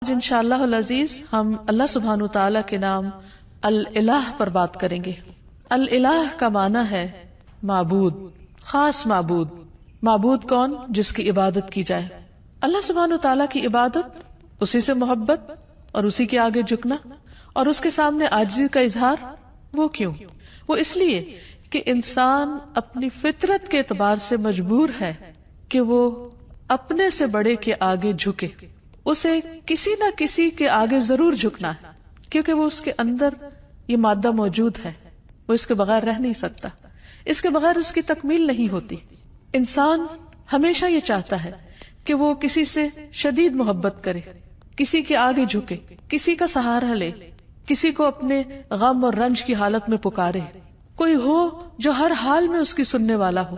انشاءاللہ العزیز ہم اللہ سبحانہ وتعالی کے نام الالہ پر بات کریں گے۔ الالہ کا معنی ہے معبود، خاص معبود۔ معبود کون؟ جس کی عبادت کی جائے۔ اللہ سبحانہ وتعالی کی عبادت، اسی سے محبت اور اسی کے آگے جھکنا اور اس کے سامنے عاجزی کا اظہار، وہ کیوں؟ وہ اس لیے کہ انسان اپنی فطرت کے اعتبار سے مجبور ہے کہ وہ اپنے سے بڑے کے آگے جھکے، اسے کسی نہ کسی کے آگے ضرور جھکنا ہے، کیونکہ وہ اس کے اندر یہ مادہ موجود ہے، وہ اس کے بغیر رہ نہیں سکتا، اس کے بغیر اس کی تکمیل نہیں ہوتی۔ انسان ہمیشہ یہ چاہتا ہے کہ وہ کسی سے شدید محبت کرے، کسی کے آگے جھکے، کسی کا سہارا لے، کسی کو اپنے غم اور رنج کی حالت میں پکارے، کوئی ہو جو ہر حال میں اس کی سننے والا ہو،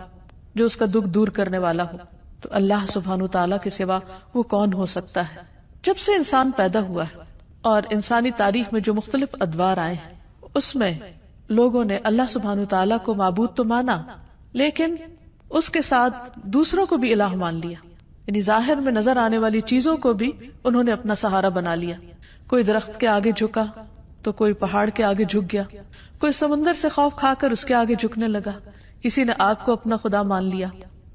جو اس کا دکھ دور کرنے والا ہو۔ تو اللہ سبحانہ وتعالیٰ کے سوا وہ کون ہو سکتا ہے؟ جب سے انسان پیدا ہوا ہے اور انسانی تاریخ میں جو مختلف ادوار آئے ہیں، اس میں لوگوں نے اللہ سبحانہ وتعالیٰ کو معبود تو مانا، لیکن اس کے ساتھ دوسروں کو بھی الہ مان لیا، یعنی ظاہر میں نظر آنے والی چیزوں کو بھی انہوں نے اپنا سہارا بنا لیا۔ کوئی درخت کے آگے جھکا تو کوئی پہاڑ کے آگے جھک گیا، کوئی سمندر سے خوف کھا کر اس کے آگے جھکنے لگا، کسی نے آگ کو اپنا خدا مان لیا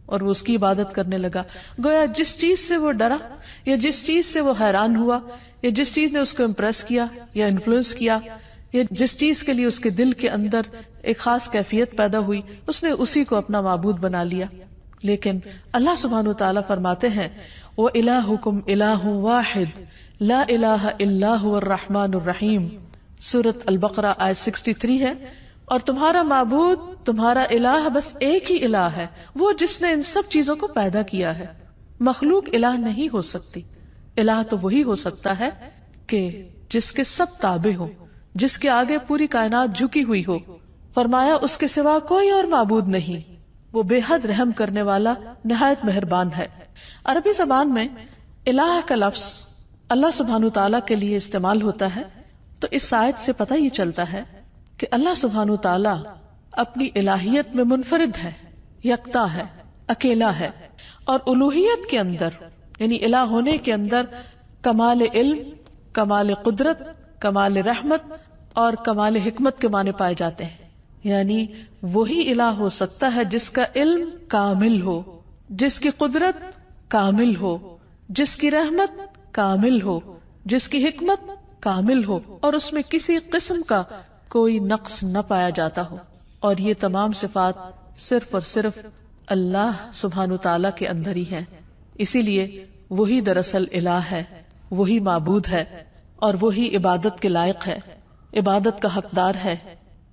اور وہ اس کی عبادت کرنے لگا۔ گویا جس چیز سے وہ ڈرا یا جس چیز سے وہ حیران ہوا یا جس چیز نے اس کو امپریس کیا یا انفلوئنس کیا یا جس چیز کے لیے اس کے دل کے اندر ایک خاص کیفیت پیدا ہوئی، اس نے اسی کو اپنا معبود بنا لیا۔ لیکن اللہ سبحانہ وتعالیٰ فرماتے ہیں وَإِلَٰهُكُمْ إِلَٰهٌ وَاحِدٌ لَا إِلَٰهَ إِلَّا هُوَ الرَّحْمَٰنُ الرَّحِيمُ، سورۃ البقرہ آیت 63 ہے۔ اور تمہارا معبود، تمہارا الہ بس ایک ہی الہ ہے، وہ جس نے ان سب چیزوں کو پیدا کیا ہے۔ مخلوق الہ نہیں ہو سکتی۔ الہ تو وہی ہو سکتا ہے کہ جس کے سب تابع ہو، جس کے آگے پوری کائنات جھکی ہوئی ہو۔ فرمایا اس کے سوا کوئی اور معبود نہیں، وہ بے حد رحم کرنے والا، نہایت مہربان ہے۔ عربی زبان میں الہ کا لفظ اللہ سبحانہ تعالیٰ کے لیے استعمال ہوتا ہے، تو اس آیت سے پتہ یہ چلتا ہے کہ اللہ سبحانہ تعالیٰ اپنی الہیت میں منفرد ہے، یکتا ہے، اکیلا ہے، اور الوہیت کے اندر یعنی الہ ہونے کے اندر کمال علم، کمال قدرت، کمال رحمت اور کمال حکمت کے معنی پائے جاتے ہیں۔ یعنی وہی الہ ہو سکتا ہے جس کا علم کامل ہو، جس کی قدرت کامل ہو، جس کی رحمت کامل ہو، جس کی حکمت کامل ہو، اور اس میں کسی قسم کا کوئی نقص نہ پایا جاتا ہو۔ اور یہ تمام صفات صرف اور صرف اللہ سبحانہ تعالیٰ کے اندر ہی ہیں۔ اسی لیے وہی دراصل الہ ہے، وہی معبود ہے، اور وہی عبادت کے لائق ہے، عبادت کا حقدار ہے،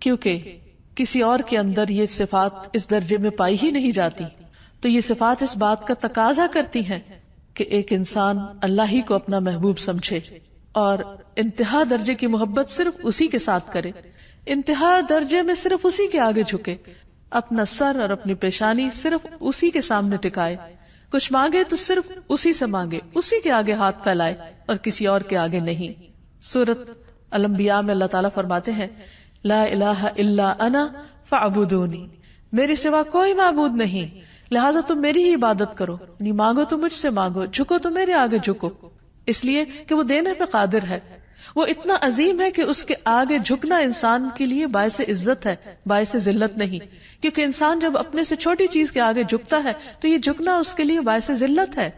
کیونکہ کسی اور کے اندر یہ صفات اس درجے میں پائی ہی نہیں جاتی۔ تو یہ صفات اس بات کا تقاضا کرتی ہیں کہ ایک انسان اللہ ہی کو اپنا محبوب سمجھے اور انتہا درجے کی محبت صرف اسی کے ساتھ کرے، انتہا درجے میں صرف اسی کے آگے جھکے، اپنا سر اور اپنی پیشانی صرف اسی کے سامنے ٹکائے، کچھ مانگے تو صرف اسی سے مانگے، اسی کے آگے ہاتھ پھیلائے اور کسی اور کے آگے نہیں۔ سورۃ الانبیاء میں اللہ تعالیٰ فرماتے ہیں لا الہ الا انا فاعبدونی، میرے سوا کوئی معبود نہیں، لہٰذا تم میری ہی عبادت کرو، نہیں مانگو تو مجھ سے مانگو، جھکو تو میرے آگے جھکو، اس لیے کہ وہ دینے پہ قادر ہے، وہ اتنا عظیم ہے کہ اس کے آگے جھکنا انسان کے لیے باعث عزت ہے، باعث ذلت نہیں، کیونکہ انسان جب اپنے سے چھوٹی چیز کے آگے جھکتا ہے تو یہ جھکنا اس کے لیے باعث ذلت ہے۔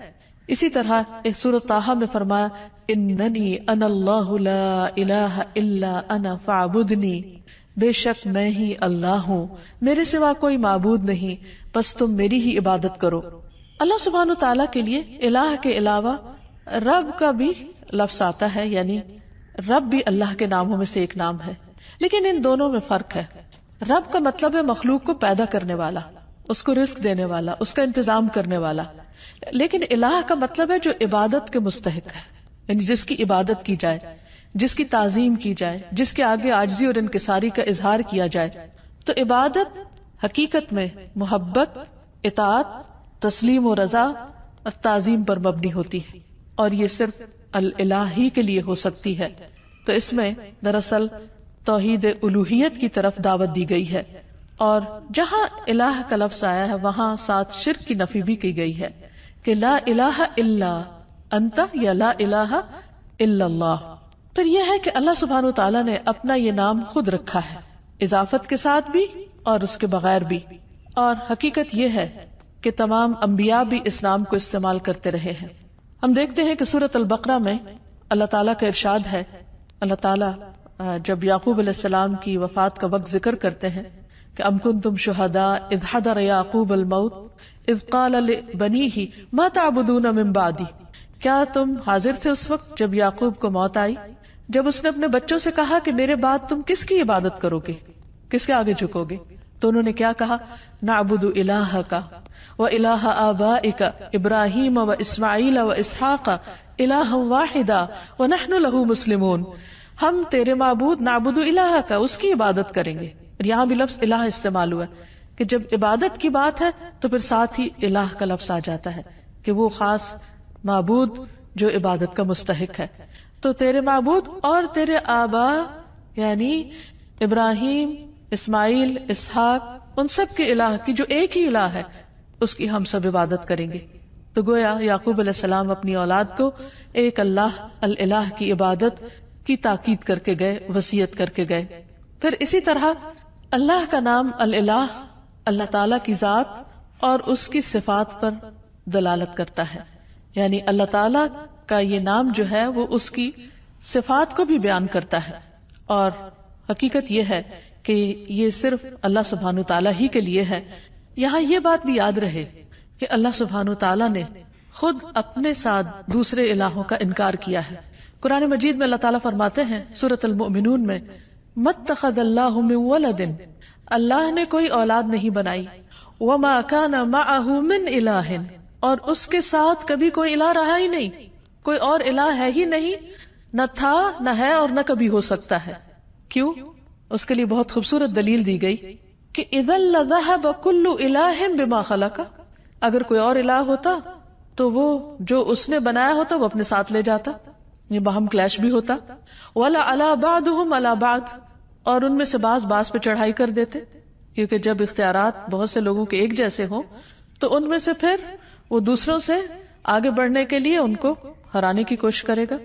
اسی طرح ایک سورۃ طٰہٰ میں فرمایا اننی انا اللہ لا الہ الا انا فاعبدنی، بے شک میں ہی اللہ ہوں، میرے سوا کوئی معبود نہیں، بس تم میری ہی عبادت کرو۔ اللہ سبحانہ تعالیٰ کے لیے الہ کے علاوہ رب کا بھی لفظ آتا ہے، یعنی رب بھی اللہ کے ناموں میں سے ایک نام ہے، لیکن ان دونوں میں فرق ہے۔ رب کا مطلب ہے مخلوق کو پیدا کرنے والا، اس کو رزق دینے والا، اس کا انتظام کرنے والا، لیکن الہ کا مطلب ہے جو عبادت کے مستحق ہے، یعنی جس کی عبادت کی جائے، جس کی تعظیم کی جائے، جس کے آگے عاجزی اور انکساری کا اظہار کیا جائے۔ تو عبادت حقیقت میں محبت، اطاعت، تسلیم و رضا اور تعظیم پر مبنی ہوتی ہے، اور یہ صرف الہ ہی کے لیے ہو سکتی ہے۔ تو اس میں دراصل توحید الوہیت کی طرف دعوت دی گئی ہے، اور جہاں الہ کا لفظ آیا ہے وہاں ساتھ شرک کی نفی بھی کی گئی ہے کہ لا الہ الا انت یا لا الہ الا اللہ. پھر یہ ہے کہ اللہ سبحانہ وتعالی نے اپنا یہ نام خود رکھا ہے، اضافت کے ساتھ بھی اور اس کے بغیر بھی. اور حقیقت یہ ہے کہ تمام انبیاء بھی اس نام کو استعمال کرتے رہے ہیں. ہم دیکھتے ہیں کہ سورۃ البقرہ میں اللہ تعالیٰ کا ارشاد ہے. اللہ تعالیٰ جب یعقوب علیہ السلام کی وفات کا وقت ذکر کرتے ہیں کہ ام کنتم شہداء اذ حضر یعقوب الموت اذ قال لبنیہ ما تعبدون من بعدی، کیا تم حاضر تھے اس وقت جب یعقوب کو موت آئی، جب اس نے اپنے بچوں سے کہا کہ میرے بعد تم کس کی عبادت کرو گے، کس کے آگے جھکو گے؟ تو انہوں نے کیا کہا؟ نعبد الہک و الہ آبائک ابراہیم و اسماعیل و اسحاق الہا واحدا ونحن لہ مسلمون. ہم تیرے معبود نعبد الہک، اس کی عبادت کریں گے. اور یہاں بھی لفظ الہ استعمال ہوا ہے کہ جب عبادت کی بات ہے تو پھر ساتھ ہی الہ کا لفظ آ جاتا ہے کہ وہ خاص معبود جو عبادت کا مستحق ہے. تو تیرے معبود اور تیرے آبا یعنی ابراہیم، اسماعیل، اسحاق، ان سب کے الہ کی جو ایک ہی الہ ہے اس کی ہم سب عبادت کریں گے. تو گویا یعقوب علیہ السلام اپنی اولاد کو ایک اللہ الہ کی عبادت کی تاکید کر کے گئے، وصیت کر کے گئے. پھر اسی طرح اللہ کا نام الہ اللہ تعالی کی ذات اور اس کی صفات پر دلالت کرتا ہے. یعنی اللہ تعالی کا یہ نام جو ہے وہ اس کی صفات کو بھی بیان کرتا ہے. اور حقیقت یہ ہے کہ یہ صرف اللہ سبحانہ تعالیٰ ہی کے لیے ہے. یہاں یہ بات بھی یاد رہے کہ اللہ سبحانہ تعالیٰ نے خود اپنے ساتھ دوسرے الہوں کا انکار کیا ہے. قرآن مجید میں اللہ تعالیٰ فرماتے ہیں سورۃ المؤمنون میں مَتَّخَذَ اللَّهُ مِن وَلَدٍ، اللہ نے کوئی اولاد نہیں بنائی، وَمَا كَانَ مَعَهُ مِنْ إِلَٰهٍ، اور اس کے ساتھ کبھی کوئی الہ رہا ہی نہیں، کوئی اور الہ ہے ہی نہیں، نہ تھا نہ ہے اور نہ کبھی ہو سکتا ہے. کیوں؟ اس کے لیے بہت خوبصورت دلیل دی گئی کہ اِذًا لَذَهَبَ كُلُّ إِلَٰهٍ بِمَا خَلَقَ، اگر کوئی اور الہ ہوتا تو وہ جو اس نے بنایا ہوتا وہ اپنے ساتھ لے جاتا، یہ باہم کلیش بھی ہوتا. وَلَا عَلَى بَعْضُهُمْ عَلَى بَعْضٍ، اور ان میں سے بعض پہ چڑھائی کر دیتے، کیونکہ جب اختیارات بہت سے لوگوں کے ایک جیسے ہوں تو ان میں سے پھر وہ دوسروں سے آگے بڑھنے کے لیے ان کو ہرانے کی کوشش کرے گا.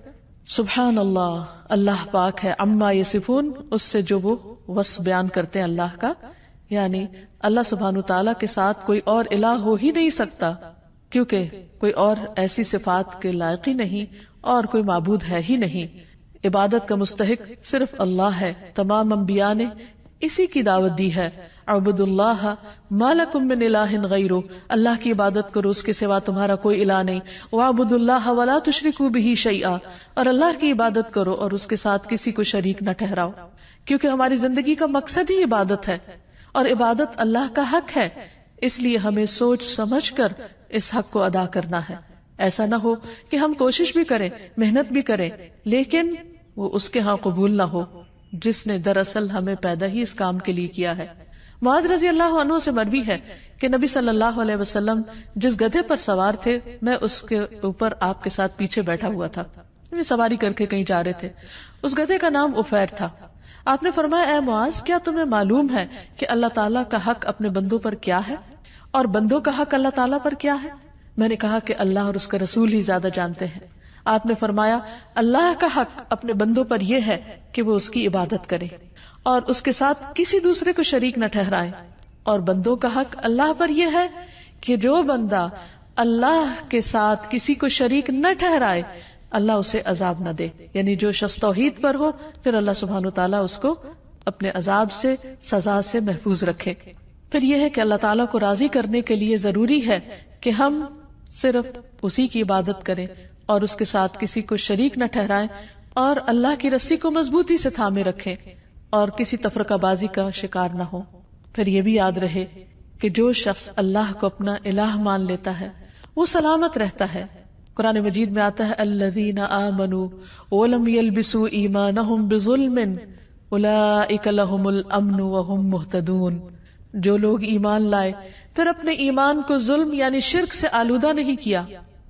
سبحان اللہ، اللہ پاک ہے عما یصفون، اس سے جو وہ وصف بیان کرتے ہیں اللہ کا. یعنی اللہ سبحانہ تعالیٰ کے ساتھ کوئی اور الہ ہو ہی نہیں سکتا، کیونکہ کوئی اور ایسی صفات کے لائق ہی نہیں اور کوئی معبود ہے ہی نہیں. عبادت کا مستحق صرف اللہ ہے. تمام انبیاء نے اسی کی دعوت دی ہے. اعبدوا اللہ ما لکم من الہ غیرہ، اللہ کی عبادت کرو، اس کے سوا تمہارا کوئی الہ نہیں. واعبدوا اللہ ولا تشرکوا بہ شیئا، اور اللہ کی عبادت کرو اور اس کے ساتھ کسی کو شریک نہ ٹھہراؤ، کیونکہ ہماری زندگی کا مقصد ہی عبادت ہے اور عبادت اللہ کا حق ہے. اس لیے ہمیں سوچ سمجھ کر اس حق کو ادا کرنا ہے. ایسا نہ ہو کہ ہم کوشش بھی کریں، محنت بھی کریں، لیکن وہ اس کے ہاں قبول نہ ہو جس نے دراصل ہمیں پیدا ہی اس کام کے لیے کیا ہے. معاذ رضی اللہ عنہ سے مروی ہے کہ نبی صلی اللہ علیہ وسلم جس گدھے پر سوار تھے میں اس کے اوپر آپ کے ساتھ پیچھے بیٹھا ہوا تھا، سواری کر کے کہیں جا رہے تھے. اس گدھے کا نام عفیر تھا. آپ نے فرمایا اے معاذ، کیا تمہیں معلوم ہے کہ اللہ تعالیٰ کا حق اپنے بندوں پر کیا ہے اور بندوں کا حق اللہ تعالیٰ پر کیا ہے؟ میں نے کہا کہ اللہ اور اس کا رسول ہی زیادہ جانتے ہیں. آپ نے فرمایا اللہ کا حق اپنے بندوں پر یہ ہے کہ وہ اس کی عبادت کرے اور اس کے ساتھ کسی دوسرے کو شریک نہ ٹھہرائے، اور بندوں کا حق اللہ پر یہ ہے کہ جو بندہ اللہ کے ساتھ کسی کو شریک نہ ٹھہرائے اللہ اسے عذاب نہ دے. یعنی جو شخص توحید پر ہو پھر اللہ سبحانہ وتعالیٰ اس کو اپنے عذاب سے، سزا سے محفوظ رکھے. پھر یہ ہے کہ اللہ تعالیٰ کو راضی کرنے کے لیے ضروری ہے کہ ہم صرف اسی کی عبادت کریں اور اس کے ساتھ کسی کو شریک نہ ٹھہرائیں اور اللہ کی رسی کو مضبوطی سے تھامے رکھیں اور کسی تفرقہ بازی کا شکار نہ ہو. پھر یہ بھی یاد رہے کہ جو شخص اللہ کو اپنا الہ مان لیتا ہے وہ سلامت رہتا ہے. قرآن مجید میں آتا ہے الذین آمنوا ولم یلبسوا ایمانہم بظلم اولئک لہم الامن وہم مہتدون. جو لوگ ایمان لائے پھر اپنے ایمان کو ظلم یعنی شرک سے آلودہ نہیں کیا،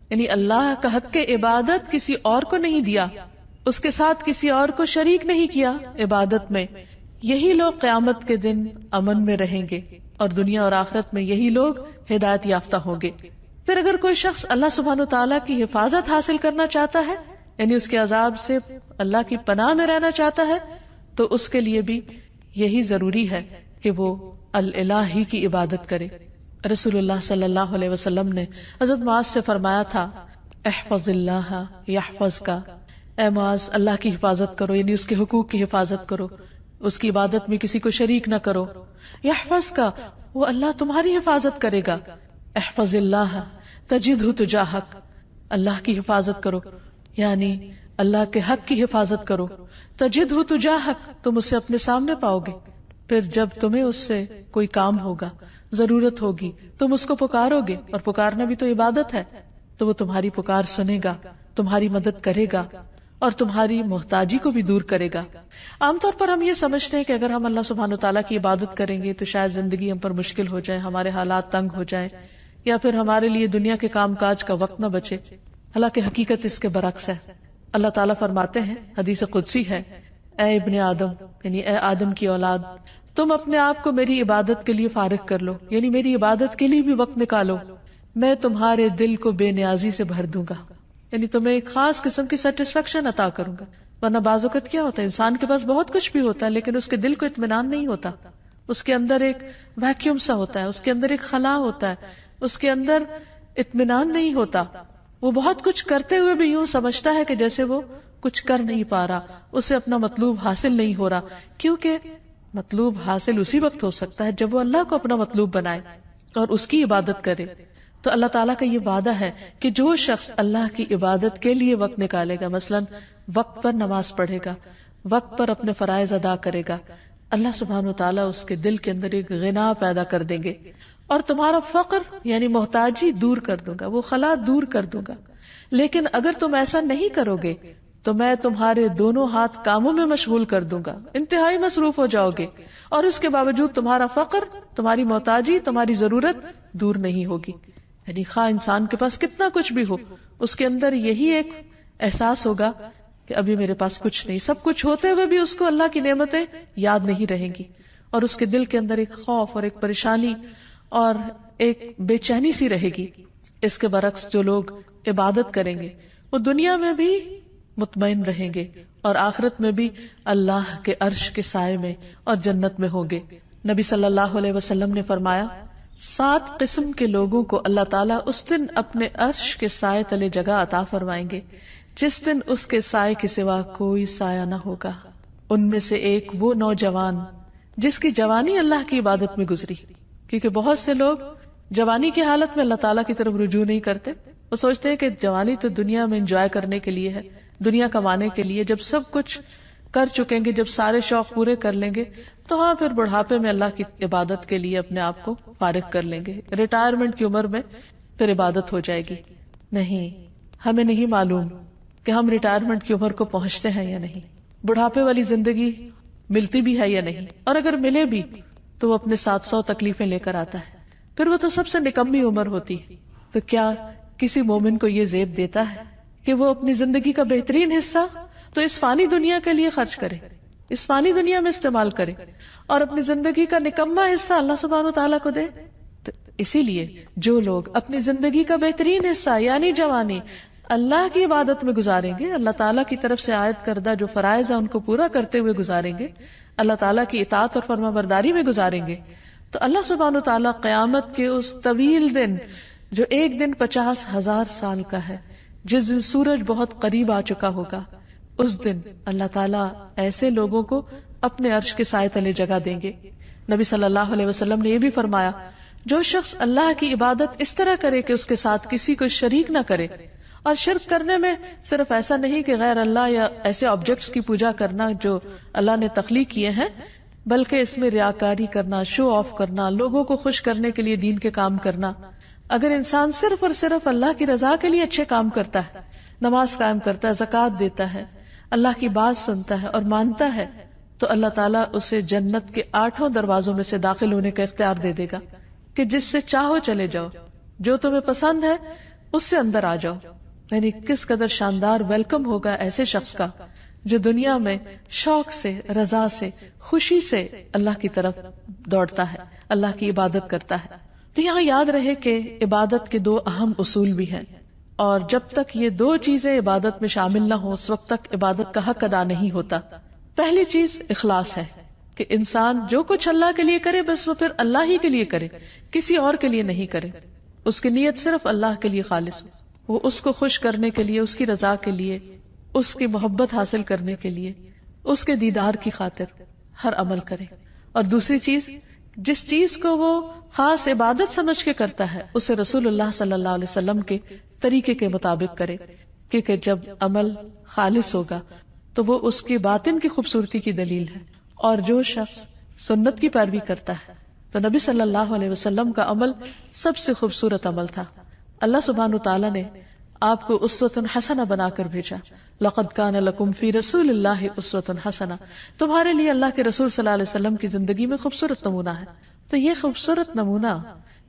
یعنی اللہ کا حق عبادت کسی اور کو نہیں دیا، اس کے ساتھ کسی اور کو شریک نہیں کیا عبادت میں، یہی لوگ قیامت کے دن امن میں رہیں گے اور دنیا اور آخرت میں یہی لوگ ہدایت یافتہ ہوں گے. پھر اگر کوئی شخص اللہ سبحانہ تعالیٰ کی حفاظت حاصل کرنا چاہتا ہے یعنی اس کے عذاب سے اللہ کی پناہ میں رہنا چاہتا ہے تو اس کے لیے بھی یہی ضروری ہے کہ وہ الہ ہی کی عبادت کرے. رسول اللہ صلی اللہ علیہ وسلم نے حضرت معاذ سے فرمایا تھا احفظ اللہ یحفظ کا، اے معاذ اللہ کی حفاظت کرو، یعنی اس کے حقوق کی حفاظت کرو، اس کی عبادت میں کسی کو شریک نہ کرو. یحفظ کا، وہ اللہ تمہاری حفاظت کرے گا. احفظ اللہ تجدہ تجاہک، اللہ کی حفاظت کرو یعنی اللہ کے حق کی حفاظت کرو. تجدہ تجاہک، تم اسے اپنے سامنے پاؤ گے. پھر جب تمہیں اس سے کوئی کام ہوگا، ضرورت ہوگی، تم اس کو پکارو گے، اور پکارنا بھی تو عبادت ہے، تو وہ تمہاری پکار سنے گا، تمہاری مدد کرے گا اور تمہاری محتاجی کو بھی دور کرے گا. عام طور پر ہم یہ سمجھتے ہیں کہ اگر ہم اللہ سبحانہ وتعالیٰ کی عبادت کریں گے تو شاید زندگی ہم پر مشکل ہو جائے، ہمارے حالات تنگ ہو جائیں، یا پھر ہمارے لیے دنیا کے کام کاج کا وقت نہ بچے. حالانکہ حقیقت اس کے برعکس ہے. اللہ تعالیٰ فرماتے ہیں، حدیث قدسی ہے، اے ابن آدم، یعنی اے آدم کی اولاد، تم اپنے آپ کو میری عبادت کے لیے فارغ کر لو، یعنی میری عبادت کے لیے بھی وقت نکالو، میں تمہارے دل کو بے نیازی سے بھر دوں گا، یعنی تمہیں ایک خاص قسم کی سیٹسفیکشن عطا کروں گا. ورنہ بعض اوقات کیا ہوتا ہے، انسان کے پاس بہت کچھ بھی ہوتا ہے لیکن اس کے دل کو اطمینان نہیں ہوتا، اس کے اندر ایک ویکیوم سا ہوتا ہے، اس کے اندر ایک خلا ہوتا ہے، اس کے اندر اطمینان نہیں ہوتا. وہ بہت کچھ کرتے ہوئے بھی یوں سمجھتا ہے کہ جیسے وہ کچھ کر نہیں پا رہا، اسے اپنا مطلوب حاصل نہیں ہو رہا. کیونکہ مطلوب حاصل اسی وقت ہو سکتا ہے جب وہ اللہ کو اپنا مطلوب بنائے اور اس کی عبادت کرے. تو اللہ تعالیٰ کا یہ وعدہ ہے کہ جو شخص اللہ کی عبادت کے لیے وقت نکالے گا، مثلا وقت پر نماز پڑھے گا، وقت پر اپنے فرائض ادا کرے گا، اللہ سبحانہ وتعالیٰ اس کے دل کے اندر ایک غنا پیدا کر دیں گے اور تمہارا فقر یعنی محتاجی دور کر دوں گا، وہ خلا دور کر دوں گا. لیکن اگر تم ایسا نہیں کرو گے تو میں تمہارے دونوں ہاتھ کاموں میں مشغول کر دوں گا، انتہائی مصروف ہو جاؤ گے، اور اس کے باوجود تمہارا فقر، تمہاری محتاجی، تمہاری ضرورت دور نہیں ہوگی. یعنی خواہ انسان کے پاس کتنا کچھ بھی ہو، اس کے اندر یہی ایک احساس ہوگا کہ ابھی میرے پاس کچھ نہیں. سب کچھ ہوتے ہوئے بھی اس کو اللہ کی نعمتیں یاد نہیں رہیں گی، اور اس کے دل کے اندر ایک خوف اور ایک پریشانی اور ایک بے چینی سی رہے گی. اس کے برعکس جو لوگ عبادت کریں گے وہ دنیا میں بھی مطمئن رہیں گے اور آخرت میں بھی اللہ کے عرش کے سائے میں اور جنت میں ہوں گے. نبی صلی اللہ علیہ وسلم نے فرمایا 7 قسم کے لوگوں کو اللہ تعالیٰ اس دن اپنے عرش کے سائے تلے جگہ عطا فرمائیں گے جس دن اس کے سائے کے سوا کوئی سایہ نہ ہوگا. ان میں سے ایک وہ نوجوان جس کی جوانی اللہ کی عبادت میں گزری، کیونکہ بہت سے لوگ جوانی کی حالت میں اللہ تعالیٰ کی طرف رجوع نہیں کرتے. وہ سوچتے ہیں کہ جوانی تو دنیا میں انجوائے کرنے کے لیے ہے، دنیا کمانے کے لیے. جب سب کچھ کر چکیں گے، جب سارے شوق پورے کر لیں گے تو ہاں پھر بڑھاپے میں اللہ کی عبادت کے لیے اپنے آپ کو فارغ کر لیں گے، ریٹائرمنٹ کی عمر میں پھر عبادت ہو جائے گی. نہیں، ہمیں نہیں معلوم کہ ہم ریٹائرمنٹ کی عمر کو پہنچتے ہیں یا نہیں، بڑھاپے والی زندگی ملتی بھی ہے یا نہیں، اور اگر ملے بھی تو وہ اپنے 700 تکلیفیں لے کر آتا ہے. پھر وہ تو سب سے نکمی عمر ہوتی ہے. تو کیا کسی مومن کو یہ زیب دیتا ہے کہ وہ اپنی زندگی کا بہترین حصہ تو اس فانی دنیا کے لیے خرچ کرے، اس فانی دنیا میں استعمال کرے، اور اپنی زندگی کا نکما حصہ اللہ سبحانہ وتعالیٰ کو دے؟ تو اسی لیے جو لوگ اپنی زندگی کا بہترین حصہ یعنی جوانی اللہ کی عبادت میں گزاریں گے، اللہ تعالیٰ کی طرف سے عائد کردہ جو فرائض ہیں ان کو پورا کرتے ہوئے گزاریں گے، اللہ تعالیٰ کی اطاعت اور فرما برداری میں گزاریں گے، تو اللہ سبحانہ وتعالیٰ قیامت کے اس طویل دن جو ایک دن 50,000 سال کا ہے، جس دن سورج بہت قریب آ چکا ہوگا، اس دن اللہ تعالیٰ ایسے لوگوں کو اپنے عرش کے سائے تلے جگہ دیں گے. نبی صلی اللہ علیہ وسلم نے یہ بھی فرمایا، جو شخص اللہ کی عبادت اس طرح کرے کہ اس کے ساتھ کسی کو شریک نہ کرے، اور شرک کرنے میں صرف ایسا نہیں کہ غیر اللہ یا ایسے آبجیکٹس کی پوجا کرنا جو اللہ نے تخلیق کیے ہیں، بلکہ اس میں ریاکاری کرنا، شو آف کرنا، لوگوں کو خوش کرنے کے لیے دین کے کام کرنا. اگر انسان صرف اور صرف اللہ کی رضا کے لیے اچھے کام کرتا ہے، نماز قائم کرتا ہے، زکوٰۃ دیتا ہے، اللہ کی بات سنتا ہے اور مانتا ہے، تو اللہ تعالیٰ اسے جنت کے 8 دروازوں میں سے داخل ہونے کا اختیار دے دے گا کہ جس سے چاہو چلے جاؤ، جو تمہیں پسند ہے اس سے اندر آ جاؤ. یعنی کس قدر شاندار ویلکم ہوگا ایسے شخص کا جو دنیا میں شوق سے، رضا سے، خوشی سے اللہ کی طرف دوڑتا ہے، اللہ کی عبادت کرتا ہے. تو یہاں یاد رہے کہ عبادت کے 2 اہم اصول بھی ہیں. اور جب تک یہ دو چیزیں عبادت میں شامل نہ ہو اس وقت تک عبادت کا حق ادا نہیں ہوتا. پہلی چیز اخلاص ہے کہ انسان جو کچھ اللہ کے لیے کرے بس وہ پھر اللہ ہی کے لیے کرے، کسی اور کے لیے نہیں کرے. اس کی نیت صرف اللہ کے لیے خالص ہو، وہ اس کو خوش کرنے کے لیے، اس کی رضا کے لیے، اس کی محبت حاصل کرنے کے لیے، اس کے دیدار کی خاطر ہر عمل کرے. اور دوسری چیز، جس چیز کو وہ خاص عبادت سمجھ کے کرتا ہے اسے رسول اللہ صلی اللہ علیہ وسلم کے طریقے کے مطابق کرے، کیونکہ جب عمل خالص ہوگا تو وہ اس کی باطن کی خوبصورتی کی دلیل ہے. اور جو شخص سنت کی پیروی کرتا ہے تو نبی صلی اللہ علیہ وسلم کا عمل سب سے خوبصورت عمل تھا. اللہ سبحانہ وتعالی نے آپ کو اسوۃ حسنہ بنا کر بھیجا. لقد کان لکم فی رسول اللہ اسوۃ حسنہ، تمہارے لیے اللہ کے رسول صلی اللہ علیہ وسلم کی زندگی میں خوبصورت نمونہ ہے. تو یہ خوبصورت نمونہ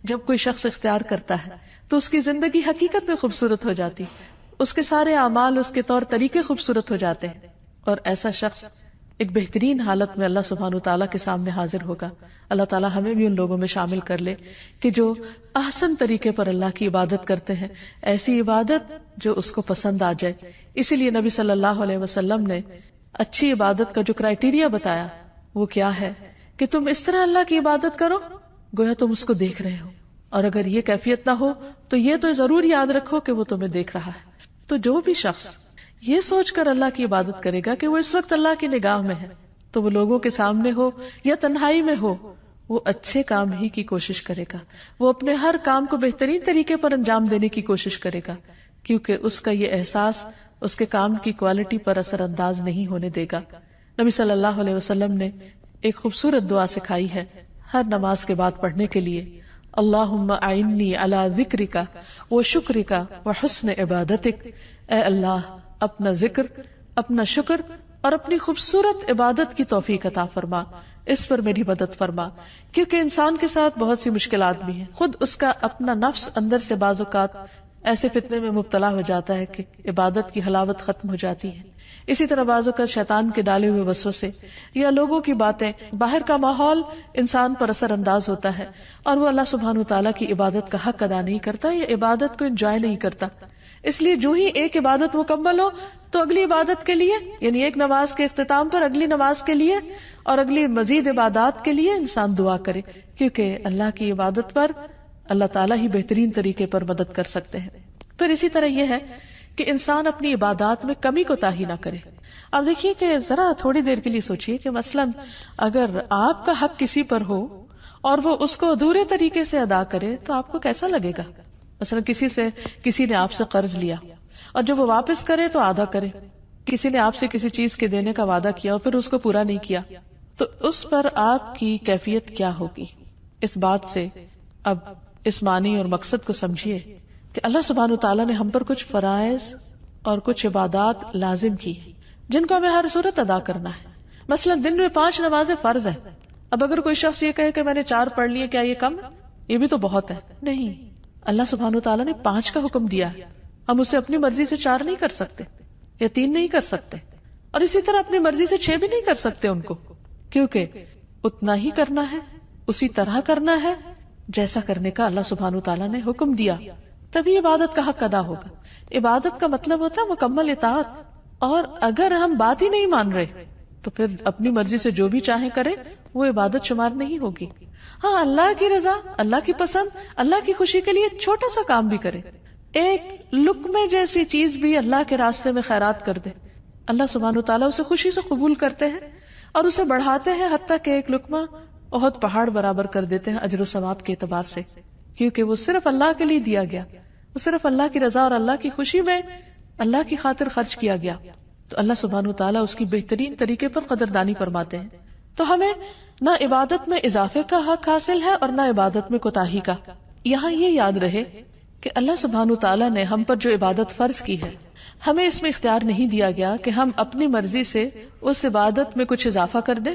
جب کوئی شخص اختیار کرتا ہے تو اس کی زندگی حقیقت میں خوبصورت ہو جاتی، اس کے سارے اعمال، اس کے طور طریقے خوبصورت ہو جاتے ہیں. اور ایسا شخص ایک بہترین حالت میں اللہ سبحانہ وتعالیٰ کے سامنے حاضر ہوگا. اللہ تعالیٰ ہمیں بھی ان لوگوں میں شامل کر لے کہ جو احسن طریقے پر اللہ کی عبادت کرتے ہیں، ایسی عبادت جو اس کو پسند آ جائے. اسی لیے نبی صلی اللہ علیہ وسلم نے اچھی عبادت کا جو کرائیٹیریا بتایا وہ کیا ہے کہ تم اس طرح اللہ کی عبادت کرو گویا تم اس کو دیکھ رہے ہو، اور اگر یہ کیفیت نہ ہو تو یہ تو ضرور یاد رکھو کہ وہ تمہیں دیکھ رہا ہے. تو جو بھی شخص یہ سوچ کر اللہ کی عبادت کرے گا کہ وہ اس وقت اللہ کی نگاہ میں ہے، تو وہ لوگوں کے سامنے ہو یا تنہائی میں ہو، وہ اچھے کام ہی کی کوشش کرے گا. وہ اپنے ہر کام کو بہترین طریقے پر انجام دینے کی کوشش کرے گا، کیونکہ اس کا یہ احساس اس کے کام کی کوالٹی پر اثر انداز نہیں ہونے دے گا. نبی صلی اللہ علیہ وسلم نے ایک خوبصورت دعا سکھائی ہے ہر نماز کے بعد پڑھنے کے لیے. اللہم اعنی علی ذکرک و شکرک و حسن عبادتک. اے اللہ اپنا ذکر، اپنا شکر اور اپنی خوبصورت عبادت کی توفیق عطا فرما، اس پر میری مدد فرما. کیونکہ انسان کے ساتھ بہت سی مشکلات بھی ہیں، خود اس کا اپنا نفس اندر سے بعض اوقات ایسے فتنے میں مبتلا ہو جاتا ہے کہ عبادت کی حلاوت ختم ہو جاتی ہے. اسی طرح بعض اوقات شیطان کے ڈالے ہوئے وسوسے یا لوگوں کی باتیں، باہر کا ماحول انسان پر اثر انداز ہوتا ہے اور وہ اللہ سبحانہ وتعالیٰ کی عبادت کا حق ادا نہیں کرتا یا عبادت کو انجوائے نہیں کرتا. اس لیے جو ہی ایک عبادت مکمل ہو تو اگلی عبادت کے لیے، یعنی ایک نماز کے اختتام پر اگلی نماز کے لیے اور اگلی مزید عبادات کے لیے انسان دعا کرے، کیونکہ اللہ کی عبادت پر اللہ تعالیٰ ہی بہترین طریقے پر مدد کر سکتے ہیں. پھر اسی طرح یہ ہے کہ انسان اپنی عبادات میں کمی کوتاہی نہ کرے. اب دیکھیے کہ ذرا تھوڑی دیر کے لیے سوچئے کہ مثلاً اگر آپ کا حق کسی پر ہو اور وہ اس کو ادھورے طریقے سے ادا کرے تو آپ کو کیسا لگے گا؟ مثلا کسی نے آپ سے قرض لیا اور جب وہ واپس کرے تو آدھا کرے. کسی نے آپ سے کسی چیز کے دینے کا وعدہ کیا اور پھر اس کو پورا نہیں کیا، تو اس پر آپ کی کیفیت کیا ہوگی؟ اس بات سے اب اس معنی اور مقصد کو سمجھیے کہ اللہ سبحانہ وتعالیٰ نے ہم پر کچھ فرائض اور کچھ عبادات لازم کی جن کو ہمیں ہر صورت ادا کرنا ہے. مثلا دن میں 5 نمازیں فرض ہیں. اب اگر کوئی شخص یہ کہے کہ میں نے 4 پڑھ لیے، کیا یہ کم؟ یہ بھی تو بہت ہے. نہیں، اللہ سبحانہ وتعالیٰ نے 5 کا حکم دیا ہے. ہم اسے اپنی مرضی سے 4 نہیں کر سکتے یا 3 نہیں کر سکتے، اور اسی طرح اپنی مرضی سے 6 بھی نہیں کر سکتے ان کو، کیونکہ اتنا ہی کرنا ہے، اسی طرح کرنا ہے جیسا کرنے کا اللہ سبحانہ وتعالیٰ نے حکم دیا، تبھی عبادت کا حق ادا ہوگا. عبادت کا مطلب ہوتا ہے مکمل اطاعت. اور اگر ہم بات ہی نہیں مان رہے تو پھر اپنی مرضی سے جو بھی چاہیں کریں وہ عبادت شمار نہیں ہوگی. ہاں، اللہ کی رضا، اللہ کی پسند، اللہ کی خوشی کے لیے چھوٹا سا کام بھی کرے، ایک لقمے جیسی چیز بھی اللہ کے راستے میں خیرات کر دے، اللہ سبحانہ وتعالیٰ اسے خوشی سے قبول کرتے ہیں اور اسے بڑھاتے ہیں، حتیٰ کہ ایک لقمہ بہت پہاڑ برابر کر دیتے ہیں اجر و ثواب کے اعتبار سے، کیونکہ وہ صرف اللہ کے لیے دیا گیا، وہ صرف اللہ کی رضا اور اللہ کی خوشی میں اللہ کی خاطر خرچ کیا گیا. تو اللہ سبحانہ وتعالیٰ اس کی بہترین طریقے پر قدردانی فرماتے ہیں. تو ہمیں نہ عبادت میں اضافے کا حق حاصل ہے اور نہ عبادت میں کوتاہی کا. یہاں یہ یاد رہے کہ اللہ سبحانہ وتعالیٰ نے ہم پر جو عبادت فرض کی ہے، ہمیں اس میں اختیار نہیں دیا گیا کہ ہم اپنی مرضی سے اس عبادت میں کچھ اضافہ کر دیں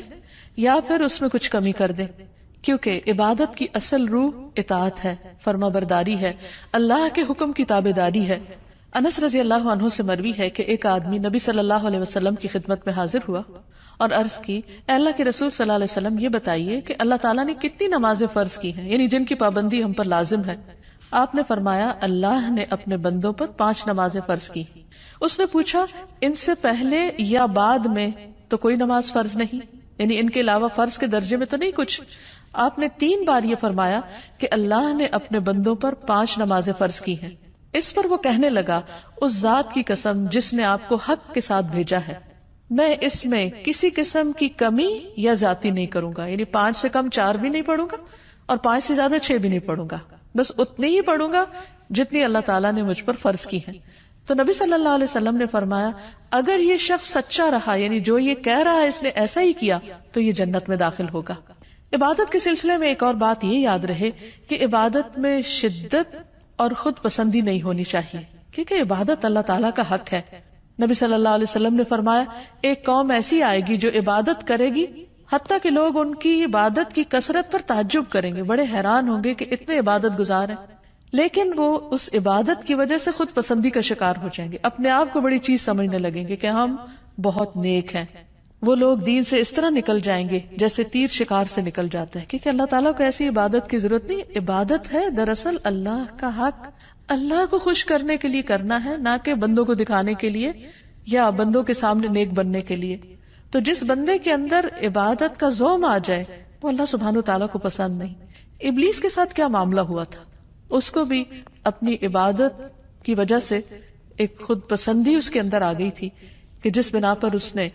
یا پھر اس میں کچھ کمی کر دیں، کیونکہ عبادت کی اصل روح اطاعت ہے، فرما برداری ہے، اللہ کے حکم کی تابع داری ہے. انس رضی اللہ عنہ سے مروی ہے کہ ایک آدمی نبی صلی اللہ علیہ وسلم کی خدمت میں حاضر ہوا اور عرض کی، اے اللہ کے رسول صلی اللہ علیہ وسلم، یہ بتائیے کہ اللہ تعالیٰ نے کتنی نمازیں فرض کی ہیں، یعنی جن کی پابندی ہم پر لازم ہے. آپ نے فرمایا اللہ نے اپنے بندوں پر 5 نمازیں فرض کی. اس نے پوچھا ان سے پہلے یا بعد میں تو کوئی نماز فرض نہیں، یعنی ان کے علاوہ فرض کے درجے میں تو نہیں کچھ؟ آپ نے 3 بار یہ فرمایا کہ اللہ نے اپنے بندوں پر 5 نمازیں فرض کی ہیں. اس پر وہ کہنے لگا اس ذات کی قسم جس نے آپ کو حق کے ساتھ بھیجا ہے، میں اس میں کسی قسم کی کمی یا زیادتی نہیں کروں گا، یعنی 5 سے کم 4 بھی نہیں پڑھوں گا اور 5 سے زیادہ 6 بھی نہیں پڑھوں گا، بس اتنی ہی پڑھوں گا جتنی اللہ تعالیٰ نے مجھ پر فرض کی ہے. تو نبی صلی اللہ علیہ وسلم نے فرمایا اگر یہ شخص سچا رہا، یعنی جو یہ کہہ رہا ہے اس نے ایسا ہی کیا، تو یہ جنت میں داخل ہوگا. عبادت کے سلسلے میں ایک اور بات یہ یاد رہے کہ عبادت میں شدت اور خود پسندی نہیں ہونی چاہیے، کیونکہ عبادت اللہ تعالیٰ کا حق ہے. نبی صلی اللہ علیہ وسلم نے فرمایا ایک قوم ایسی آئے گی جو عبادت کرے گی حتیٰ کہ لوگ ان کی عبادت کی کثرت پر تعجب کریں گے، بڑے حیران ہوں گے کہ اتنے عبادت گزار ہیں، لیکن وہ اس عبادت کی وجہ سے خود پسندی کا شکار ہو جائیں گے، اپنے آپ کو بڑی چیز سمجھنے لگیں گے کہ ہم بہت نیک ہیں. وہ لوگ دین سے اس طرح نکل جائیں گے جیسے تیر شکار سے نکل جاتا ہے، کیونکہ اللہ تعالیٰ کو ایسی عبادت کی ضرورت نہیں. عبادت ہے دراصل اللہ کا حق، اللہ کو خوش کرنے کے لیے کرنا ہے، نہ کہ بندوں کو دکھانے کے لیے یا بندوں کے سامنے نیک بننے کے لیے. تو جس بندے کے اندر عبادت کا زوم آ جائے وہ اللہ سبحانہ تعالیٰ کو پسند نہیں. ابلیس کے ساتھ کیا معاملہ ہوا تھا؟ اس کو بھی اپنی عبادت کی وجہ سے ایک خود پسندی اس کے اندر آ گئی تھی کہ جس بنا پر اس نے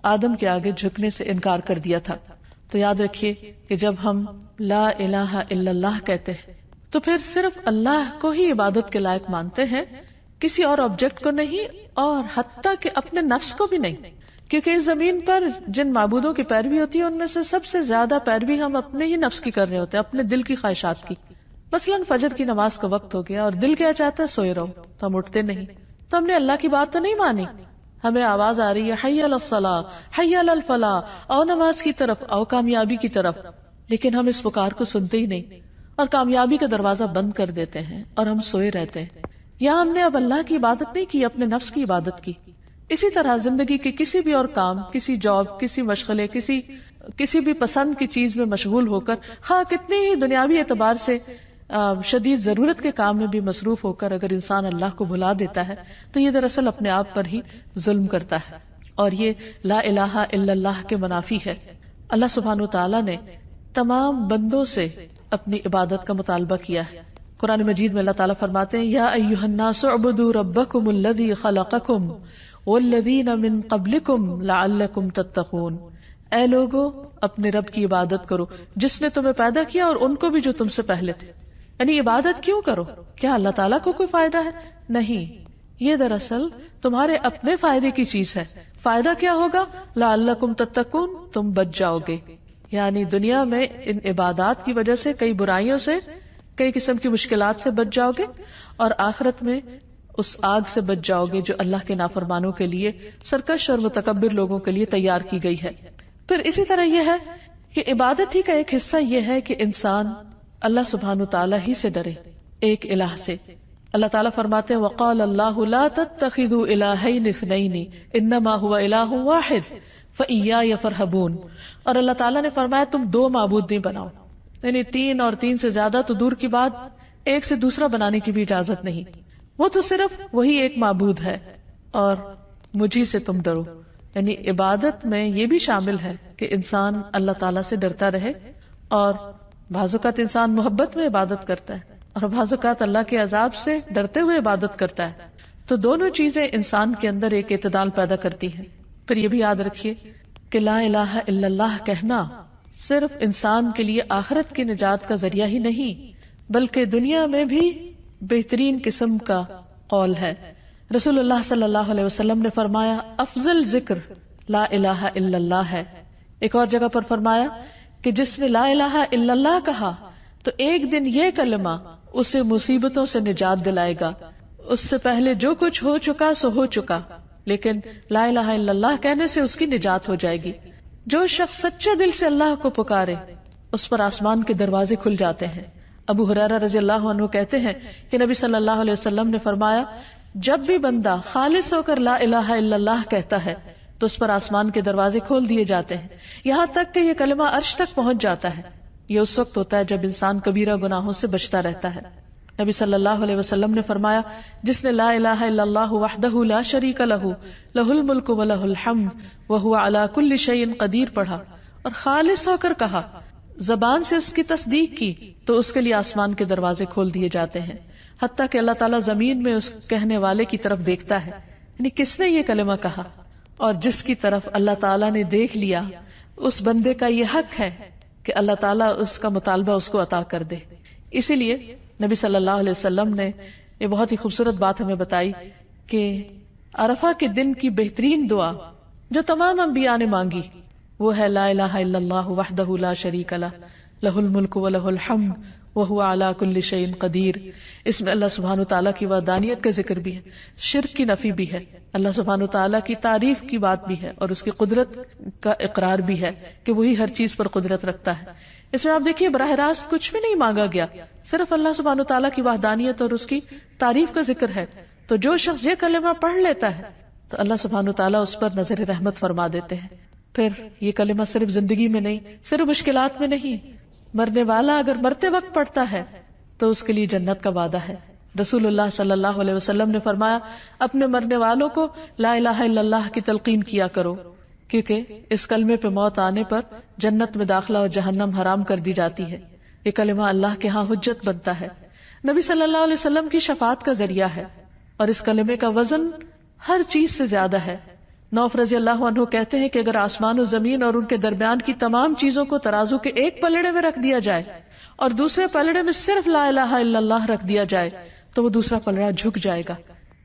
آدم کے آگے جھکنے سے انکار کر دیا تھا. تو یاد رکھیے کہ جب ہم لا الہ الا اللہ کہتے ہیں تو پھر صرف اللہ کو ہی عبادت کے لائق مانتے ہیں، کسی اور آبجیکٹ کو نہیں، اور حتیٰ کہ اپنے نفس کو بھی نہیں، کیونکہ اس زمین پر جن معبودوں کی پیروی ہوتی ہے ان میں سے سب سے زیادہ پیروی ہم اپنے ہی نفس کی کر رہے ہوتے ہیں، اپنے دل کی خواہشات کی. مثلاً فجر کی نماز کا وقت ہو گیا اور دل کیا چاہتا ہے سوئے رہو، تو ہم اٹھتے نہیں، تو ہم نے اللہ کی بات تو نہیں مانی. ہمیں آواز آ رہی ہے حی علی الصلاۃ حی علی الفلاح، آؤ نماز کی طرف، آؤ کامیابی کی طرف، لیکن ہم اس پکار کو سنتے ہی نہیں اور کامیابی کا دروازہ بند کر دیتے ہیں اور ہم سوئے رہتے ہیں. یہاں ہم نے اب اللہ کی عبادت نہیں کی، اپنے نفس کی عبادت کی. اسی طرح زندگی کے کسی بھی اور کام، کسی جاب، کسی مشغلے، کسی بھی پسند کی چیز میں مشغول ہو کر، خواہ کتنی ہی دنیاوی اعتبار سے شدید ضرورت کے کام میں بھی مصروف ہو کر اگر انسان اللہ کو بھلا دیتا ہے تو یہ دراصل اپنے آپ پر ہی ظلم کرتا ہے، اور یہ لا الہ الا اللہ کے منافی ہے. اللہ سبحانہ وتعالی نے تمام بندوں سے اپنی عبادت کا مطالبہ کیا ہے. قرآن مجید میں اللہ تعالیٰ فرماتے ہیں یا ایھا الناس اعبدوا ربکم الذی خلقکم والذین من قبلکم لعلکم تتقون. اے لوگو اپنے رب کی عبادت کرو جس نے تمہیں پیدا کیا اور ان کو بھی جو تم سے پہلے تھے. یعنی عبادت کیوں کرو؟ کیا اللہ تعالیٰ کو کوئی فائدہ ہے؟ نہیں، یہ دراصل تمہارے اپنے فائدے کی چیز ہے. فائدہ کیا ہوگا؟ لعلکم تتقون، تم بچ جاؤ گے. یعنی دنیا میں ان عبادات کی وجہ سے کئی برائیوں سے، کئی قسم کی مشکلات سے بچ جاؤ گے، اور آخرت میں اس آگ سے بچ جاؤ گے جو اللہ کے نافرمانوں کے لیے، سرکش اور متکبر لوگوں کے لیے تیار کی گئی ہے. پھر اسی طرح یہ ہے کہ عبادت ہی کا ایک حصہ یہ ہے کہ انسان اللہ سبحانہ تعالیٰ ہی سے ڈرے، ایک الہ سے. اللہ تعالیٰ فرماتے ہیں وقال اللہ لا تتخذوا الہین اثنین انما هو الہ واحد فإیای فارہبون. اور اللہ تعالیٰ نے فرمایا تم 2 معبود نہیں بناؤ، یعنی 3 اور 3 سے زیادہ تو دور کی بات، ایک سے دوسرا بنانے کی بھی اجازت نہیں. وہ تو صرف وہی ایک معبود ہے اور مجھی سے تم ڈرو. یعنی عبادت میں یہ بھی شامل ہے کہ انسان اللہ تعالیٰ سے ڈرتا رہے، اور بعض اوقات انسان محبت میں عبادت کرتا ہے اور بعض اوقات اللہ کے عذاب سے ڈرتے ہوئے عبادت کرتا ہے. تو دونوں چیزیں انسان کے اندر ایک اعتدال پیدا کرتی ہیں. پھر یہ بھی یاد رکھیے کہ لا الہ الا اللہ کہنا صرف انسان کے لیے آخرت کی نجات کا ذریعہ ہی نہیں بلکہ دنیا میں بھی بہترین قسم کا قول ہے. رسول اللہ صلی اللہ علیہ وسلم نے فرمایا افضل ذکر لا الہ الا اللہ ہے. ایک اور جگہ پر فرمایا کہ جس نے لا الہ الا اللہ کہا تو ایک دن یہ کلمہ اسے مصیبتوں سے نجات دلائے گا. اس سے پہلے جو کچھ ہو چکا سو ہو چکا، لیکن لا الہ الا اللہ کہنے سے اس کی نجات ہو جائے گی. جو شخص سچے دل سے اللہ کو پکارے اس پر آسمان کے دروازے کھل جاتے ہیں. ابو ہریرہ رضی اللہ عنہ کہتے ہیں کہ نبی صلی اللہ علیہ وسلم نے فرمایا جب بھی بندہ خالص ہو کر لا الہ الا اللہ کہتا ہے تو اس پر آسمان کے دروازے کھول دیے جاتے ہیں، یہاں تک کہ یہ کلمہ عرش تک پہنچ جاتا ہے. یہ اس وقت ہوتا ہے جب انسان کبیرہ گناہوں سے بچتا رہتا ہے. نبی صلی اللہ علیہ وسلم نے فرمایا جس نے لا الہ الا اللہ وحدہ لا شریک لہ لہ الملک و لہ الحمد وہو علی کل شیء قدیر پڑھا اور خالص ہو کر کہا، زبان سے اس کی تصدیق کی، تو اس کے لیے آسمان کے دروازے کھول دیے جاتے ہیں، حتیٰ کہ اللہ تعالیٰ زمین میں اس کہنے والے کی طرف دیکھتا ہے، یعنی کس نے یہ کلمہ کہا، اور جس کی طرف اللہ تعالیٰ نے دیکھ لیا اس بندے کا یہ حق ہے کہ اللہ تعالیٰ اس کا مطالبہ اس کو عطا کر دے۔ اسی لیے نبی صلی اللہ علیہ وسلم نے یہ بہت ہی خوبصورت بات ہمیں بتائی کہ عرفہ کے دن کی بہترین دعا جو تمام انبیاء نے مانگی وہ ہے لا الہ الا اللہ وحدہ لا شریک لہ لہ الملک و لہ الحمد وہو علی کل شیء قدیر۔ اس میں اللہ سبحانہ وتعالیٰ کی وحدانیت کا ذکر بھی ہے، شرک کی نفی بھی ہے، اللہ سبحانہ وتعالیٰ کی تعریف کی بات بھی ہے، اور اس کی قدرت کا اقرار بھی ہے کہ وہی ہر چیز پر قدرت رکھتا ہے۔ اس میں آپ دیکھیے براہ راست کچھ بھی نہیں مانگا گیا، صرف اللہ سبحانہ وتعالیٰ کی وحدانیت اور اس کی تعریف کا ذکر ہے۔ تو جو شخص یہ کلمہ پڑھ لیتا ہے تو اللہ سبحانہ وتعالیٰ اس پر نظر رحمت فرما دیتے ہیں۔ پھر یہ کلمہ صرف زندگی میں نہیں، صرف مشکلات میں نہیں، مرنے والا اگر مرتے وقت پڑھتا ہے تو اس کے لیے جنت کا وعدہ ہے۔ رسول اللہ صلی اللہ علیہ وسلم نے فرمایا اپنے مرنے والوں کو لا الہ الا اللہ کی تلقین کیا کرو، کیونکہ اس کلمے پہ موت آنے پر جنت میں داخلہ اور جہنم حرام کر دی جاتی ہے۔ یہ کلمہ اللہ کے ہاں حجت بنتا ہے، نبی صلی اللہ علیہ وسلم کی شفاعت کا ذریعہ ہے، اور اس کلمے کا وزن ہر چیز سے زیادہ ہے۔ نوف رضی اللہ عنہ کہتے ہیں کہ اگر آسمان و زمین اور ان کے درمیان کی تمام چیزوں کو ترازو کے ایک پلڑے میں رکھ دیا جائے اور دوسرے پلڑے میں صرف لا الہ الا اللہ رکھ دیا جائے تو وہ دوسرا پلڑا جھک جائے گا۔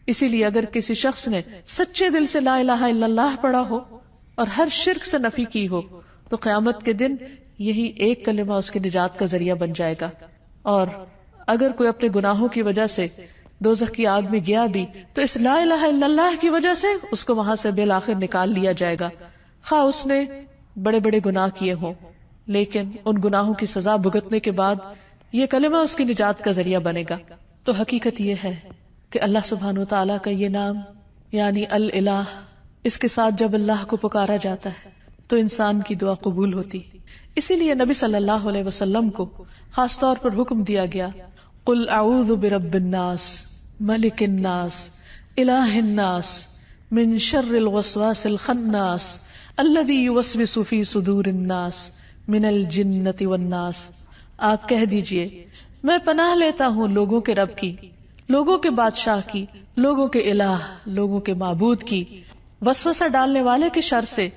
اسی لیے اگر کسی شخص نے سچے دل سے لا الہ الا اللہ پڑھا ہو اور ہر شرک سے نفی کی ہو تو قیامت کے دن یہی ایک کلمہ اس کی نجات کا ذریعہ بن جائے گا۔ اور اگر کوئی اپنے گناہوں کی وجہ سے دوزخ کی آگ میں گیا بھی تو اس لا الہ الا اللہ کی وجہ سے اس کو وہاں سے بالآخر نکال لیا جائے گا، خواہ اس نے بڑے بڑے گناہ کیے ہوں، لیکن ان گناہوں کی سزا بھگتنے کے بعد یہ کلمہ اس کی نجات کا ذریعہ بنے گا۔ تو حقیقت یہ ہے کہ اللہ سبحانہ و تعالیٰ کا یہ نام یعنی الالہ، اس کے ساتھ جب اللہ کو پکارا جاتا ہے تو انسان کی دعا قبول ہوتی۔ اسی لیے نبی صلی اللہ علیہ وسلم کو خاص طور پر حکم دیا گیا قل اعوذ برب الناس ملک الناس الہ الناس من شر الوسواس الخناس الذی یوسوس فی صدور الناس من الجنۃ والناس۔ آپ کہہ دیجئے میں پناہ لیتا ہوں لوگوں کے رب کی، لوگوں کے بادشاہ کی، لوگوں کے الہ، لوگوں کے معبود کی، وسوسہ ڈالنے والے کے شر سے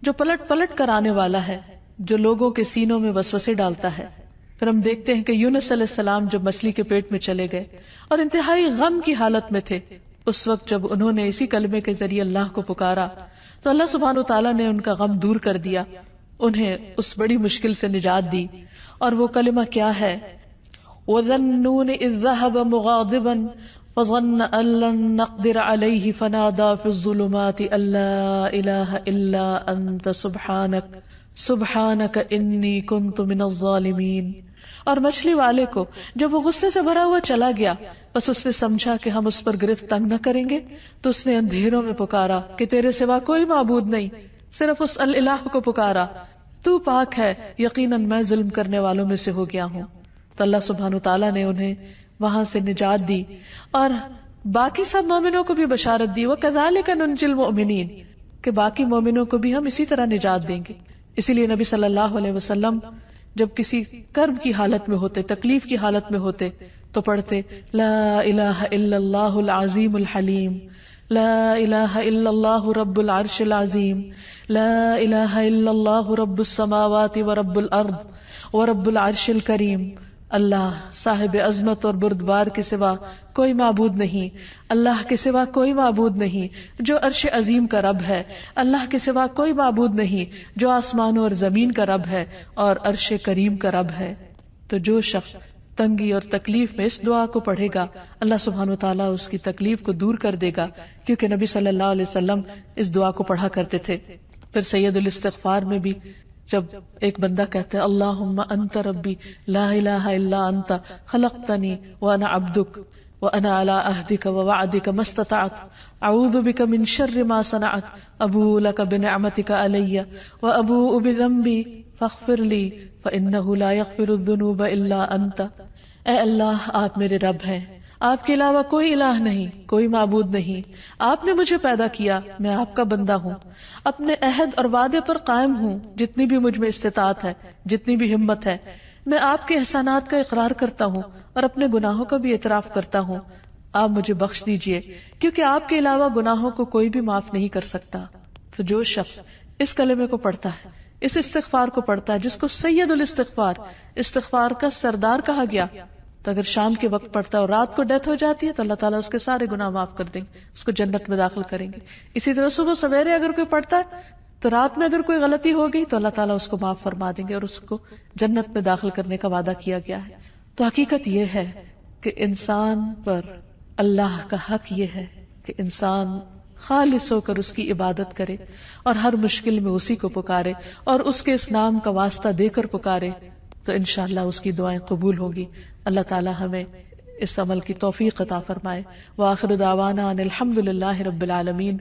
جو پلٹ پلٹ کر آنے والا ہے، جو لوگوں کے سینوں میں وسوسے ڈالتا ہے۔ پھر ہم دیکھتے ہیں کہ یونس علیہ السلام جب مچھلی کے پیٹ میں چلے گئے اور انتہائی غم کی حالت میں تھے، اس وقت جب انہوں نے اسی کلمے کے ذریعے اللہ کو پکارا تو اللہ سبحانہ وتعالیٰ نے ان کا غم دور کر دیا، انہیں اس بڑی مشکل سے نجات دی۔ اور وہ کلمہ کیا ہے؟ وَذَنُّونِ إِذْ ذَهَبَ مُغَاضِبًا فَظَنَّ أَن لَّن نَّقْدِرَ عَلَيْهِ فَنَادَىٰ فِي الظُّلُمَاتِ أَن لَّا إِلَٰهَ إِلَّا أَنتَ سُبْحَانَكَ إِنِّي كُنتُ مِنَ الظَّالِمِينَ۔ اور مچھلی والے کو جب وہ غصے سے بھرا ہوا چلا گیا، بس اس نے سمجھا کہ ہم اس پر گرفت تنگ نہ کریں گے، تو اس نے اندھیروں میں پکارا کہ تیرے سوا کوئی معبود نہیں، صرف اس الہ کو پکارا، تو پاک ہے، یقیناً میں ظلم کرنے والوں میں سے ہو گیا ہوں۔ تو اللہ سبحانہ وتعالیٰ نے انہیں وہاں سے نجات دی اور باقی سب مومنوں کو بھی بشارت دی، وَكَذَلِكَ نُنْجِي الْمُؤْمِنِينَ، کہ باقی مومنوں کو بھی ہم اسی طرح نجات دیں گے۔ اسی لیے نبی صلی اللہ علیہ وسلم جب کسی کرب کی حالت میں ہوتے، تکلیف کی حالت میں ہوتے تو پڑھتے لا الہ الا اللہ العظیم الحلیم، لا الہ الا اللہ رب العرش العظیم، لا الہ الا اللہ رب السماوات ورب الارض ورب العرش الکریم۔ اللہ صاحب عظمت اور بردبار کے سوا کوئی معبود نہیں، اللہ کے سوا کوئی معبود نہیں جو عرش عظیم کا رب ہے، اللہ کے سوا کوئی معبود نہیں جو آسمانوں اور زمین کا رب ہے اور عرش کریم کا رب ہے۔ تو جو شخص تنگی اور تکلیف میں اس دعا کو پڑھے گا اللہ سبحانہ وتعالیٰ اس کی تکلیف کو دور کر دے گا، کیونکہ نبی صلی اللہ علیہ وسلم اس دعا کو پڑھا کرتے تھے۔ پھر سید الاستغفار میں بھی جب ایک بندہ کہتا ہے اللہم انت ربی لا الہ الا انت خلقتنی وانا عبدک وانا علی عہدک ووعدک ما استطعت اعوذ بک من شر ما صنعت ابوء لک بنعمتک علی وابوء بذنبی فاغفر لی فانہ لا یغفر الذنوب الا انت۔ اے اللہ آپ میرے رب ہیں، آپ کے علاوہ کوئی الہ نہیں، کوئی معبود نہیں، آپ نے مجھے پیدا کیا، میں آپ کا بندہ ہوں، اپنے عہد اور وعدے پر قائم ہوں، جتنی بھی مجھ میں استطاعت ہے، جتنی بھی ہمت ہے، میں آپ کے احسانات کا اقرار کرتا ہوں اور اپنے گناہوں کا بھی اعتراف کرتا ہوں، آپ مجھے بخش دیجئے، کیونکہ آپ کے علاوہ گناہوں کو کوئی بھی معاف نہیں کر سکتا۔ تو جو شخص اس کلمے کو پڑھتا ہے، اس استغفار کو پڑھتا ہے جس کو سید الاستغفار، استغفار کا سردار کہا گیا، تو اگر شام کے وقت پڑھتا ہے اور رات کو ڈیتھ ہو جاتی ہے تو اللہ تعالیٰ اس کے سارے گناہ معاف کر دیں گے، اس کو جنت میں داخل کریں گے۔ اسی طرح صبح سویرے اگر کوئی پڑھتا ہے تو رات میں اگر کوئی غلطی ہو گئی تو اللہ تعالیٰ اس کو معاف فرما دیں گے اور اس کو جنت میں داخل کرنے کا وعدہ کیا گیا ہے۔ تو حقیقت یہ ہے کہ انسان پر اللہ کا حق یہ ہے کہ انسان خالص ہو کر اس کی عبادت کرے اور ہر مشکل میں اسی کو پکارے اور اس کے اس نام کا واسطہ دے کر پکارے، تو انشاءاللہ اس کی دعائیں قبول ہوگی۔ اللہ تعالی ہمیں اس عمل کی توفیق عطا فرمائے۔ وآخر دعوانا ان الحمد للہ رب العالمین۔